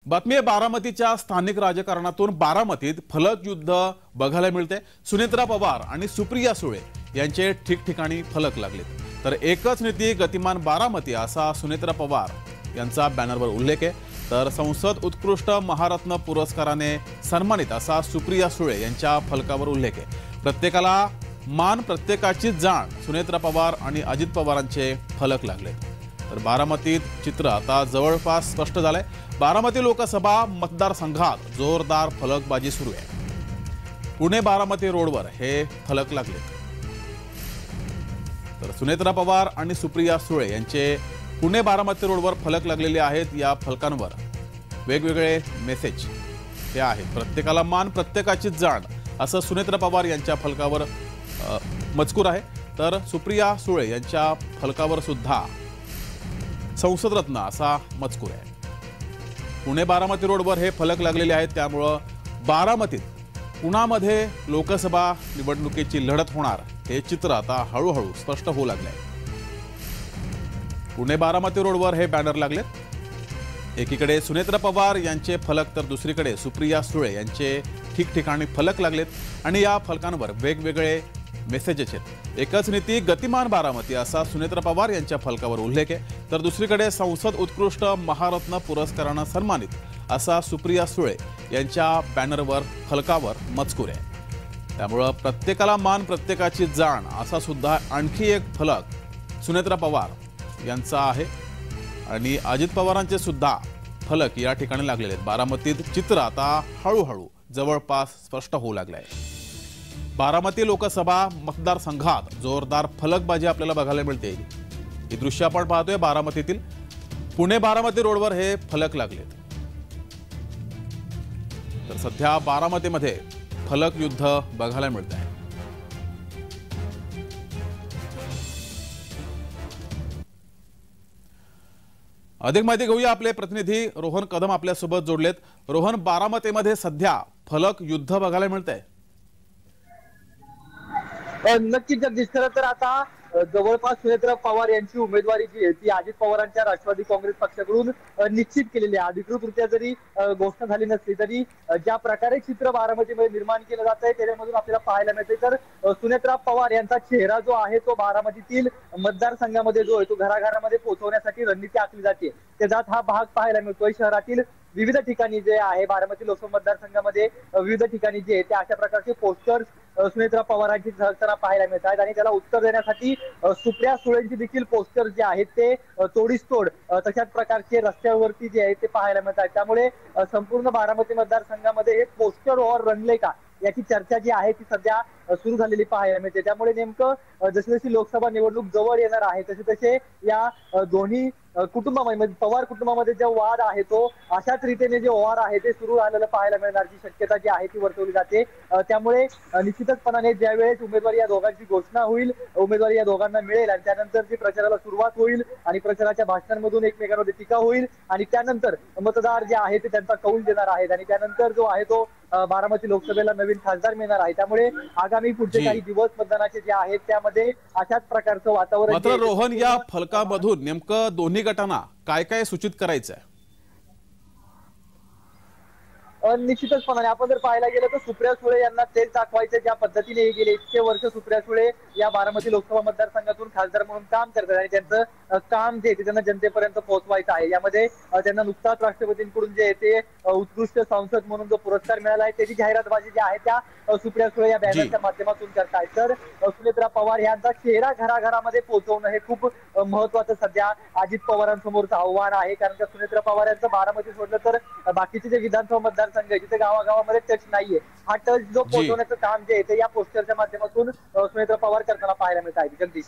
बातमी आहे बारामतीच्या स्थानिक राजकारणातून बारामतीत फलक युद्ध बघायला मिळते। सुनेत्रा पवार आणि सुप्रिया सुळे यांचे ठिकठिकाणी फलक लागले। तर एकच नीती गतिमान बारामती असा सुनेत्रा पवार यांचा बॅनरवर उल्लेख आहे। तर संसद उत्कृष्ट महारत्न पुरस्काराने सन्मानित असा सुप्रिया सुळे यांच्या फलकावर उल्लेख आहे। प्रत्येकाला मान प्रत्येकाची जाण सुनेत्रा पवार आणि अजित पवारांचे फलक लागले। तर बारामतीत चित्र आता जवळपास स्पष्ट झालंय। बारामती लोकसभा मतदारसंघात जोरदार फलकबाजी सुरू आहे। पुणे बारामती रोडवर हे फलक लागले। तर सुनेत्रा पवार आणि सुप्रिया सुळे यांचे पुणे बारामती रोडवर फलक लागलेले आहेत। या फलकांवर वेगवेगळे मेसेज हे आहेत। प्रत्येकाला मान प्रत्येकाची जाण असं सुनेत्रा पवार यांच्या फलकावर मजकूर आहे। तर सुप्रिया सुळे यांच्या फलकावर सुद्धा संसद रत्न असा मजकूर आहे। पुणे बारामती रोडवर हे फलक लागलेले आहेत। त्यामुळे बारामतीत पुण्यामध्ये लोकसभा निवडणुकीची लढत होणार हे चित्र आता हळूहळू स्पष्ट होऊ लागले। पुणे बारामती रोडवर हे बॅनर लागले। एकीकडे सुनेत्रा पवार यांचे फलक तर दुसरीकडे सुप्रिया सुळे यांचे ठिकठिकाणी फलक लागलेत आणि या फलकांवर वेगवेगळे मेसेजेस आहेत। एकच नीती गतिमान बारामती असा सुनेत्रा पवार यांच्या फलकावर उल्लेख आहे। तर दुसरीकडे संसद उत्कृष्ट महारत्न पुरस्काराने सन्मानित असा सुप्रिया सुळे यांच्या बॅनरवर फलकावर मजकूर आहे। त्यामुळे प्रत्येकाला मान प्रत्येकाची जाण असा सुद्धा आणखी एक फलक सुनेत्रा पवार यांचा आहे आणि अजित पवारांचे सुद्धा फलक या ठिकाणी लागलेले आहेत। बारामतीत चित्र आता हळूहळू जवळपास स्पष्ट होऊ लागले आहे। बारामती लोकसभा मतदारसंघात जोरदार फलकबाजी आपल्याला बघायला मिळते। ही दृश्य आपण पाहतोय बारामतीतील पुणे बारामती रोडवर हे फलक लागलेत। तर सध्या बारामतीमध्ये फलक युद्ध बघायला मिळत आहे। अधिक माहिती घेऊया, आपले प्रतिनिधी रोहन कदम आपल्यासोबत जोडलेत। रोहन, बारामतीमध्ये सध्या फलक युद्ध बघायला मिळतंय। नक्कीच जगदीश, खरं तर आता जवळपास सुनेत्रा पवार यांची उमेदवारी जी आहे ती अजित पवारांच्या राष्ट्रवादी काँग्रेस पक्षाकडून निश्चित केलेली आहे। अधिकृतरित्या जरी घोषणा झाली नसली तरी ज्या प्रकारे चित्र बारामतीमध्ये निर्माण केलं जात आहे त्याच्यामधून आपल्याला पाहायला मिळते। तर सुनेत्रा पवार यांचा चेहरा जो आहे तो बारामतीतील मतदारसंघामध्ये जो आहे तो घराघरामध्ये पोहोचवण्यासाठी रणनीती आखली जाते। त्याच्यात हा भाग पाहायला मिळतोय। शहरातील विविध ठिकाणी जे आहे बारामती लोकसभा मतदारसंघामध्ये विविध ठिकाणी जे आहे ते अशा प्रकारचे पोस्टर्स सुनेत्रा पवारांची झळकताना पाहायला मिळत आहेत आणि त्याला उत्तर देण्यासाठी सुप्रिया सुळेंची देखील पोस्टर जे आहेत ते तोडीसतोड तशाच प्रकारचे रस्त्यावरती जे आहेत ते पाहायला मिळत आहेत। त्यामुळे संपूर्ण बारामती मतदारसंघामध्ये हे पोस्टर वॉर रंगले का याची चर्चा जी आहे ती सध्या सुरू झालेली पाहायला मिळते। त्यामुळे नेमकं जशी जशी लोकसभा निवडणूक जवळ येणार आहे तसे तसे या दोन्ही कुटुंबामध्ये पवार कुटुंबामध्ये जो वाद आहे तो अशाच रीतीने जे वार आहे ते सुरू झालेलं पाहायला मिळण्याची शक्यता जी आहे ती वर्तवली जाते। त्यामुळे निश्चितपणाने ज्यावेळेस उमेदवारी या दोघांची घोषणा होईल, उमेदवारी या दोघांना मिळेल आणि त्यानंतर जी प्रचाराला सुरुवात होईल आणि प्रचाराच्या भाषणांमधून एकमेकांमध्ये टीका होईल आणि त्यानंतर मतदार जे आहे ते त्यांचा कौल देणार आहेत आणि त्यानंतर जो आहे तो बारामती लोकसभेला नवीन खासदार मिळणार आहे। त्यामुळे आगामी पुढचे काही दिवस मतदानाचे जे आहेत त्यामध्ये अशाच प्रकारचं वातावरण। मात्र रोहन, या फलकामधून नेमकं दोन्ही गटांना काय काय सूचित करायचं आहे? निश्चितपणाने आपण जर पाहायला गेलं तर सुप्रिया सुळे यांना तेच दाखवायचे ज्या पद्धतीने हे गेले इतके वर्ष सुप्रिया सुळे या बारामती लोकसभा मतदारसंघातून खासदार म्हणून काम करतात आणि त्यांचं काम जे त्यांना जनतेपर्यंत पोहोचवायचं आहे। यामध्ये त्यांना नुकताच राष्ट्रपतींकडून जे ते उत्कृष्ट संसद म्हणून जो पुरस्कार मिळाला आहे त्याची जाहिरातबाजी जी आहे त्या सुप्रिया सुळे या बॅनरच्या माध्यमातून करतायत। तर सुनेत्रा पवार यांचा चेहरा घराघरामध्ये पोहोचवणं हे खूप महत्वाचं सध्या अजित पवारांसमोरचं आव्हान आहे। कारण का सुनेत्रा पवार यांचं बारामती सोडलं तर बाकीचे जे विधानसभा मतदारसंघ आहे जिथे गावागावामध्ये टच नाहीये, हा टच जो पोहोचवण्याचं काम जे आहे ते या पोस्टरच्या माध्यमातून सुनेत्रा पवार करताना पाहायला मिळत आहे। जगदीश।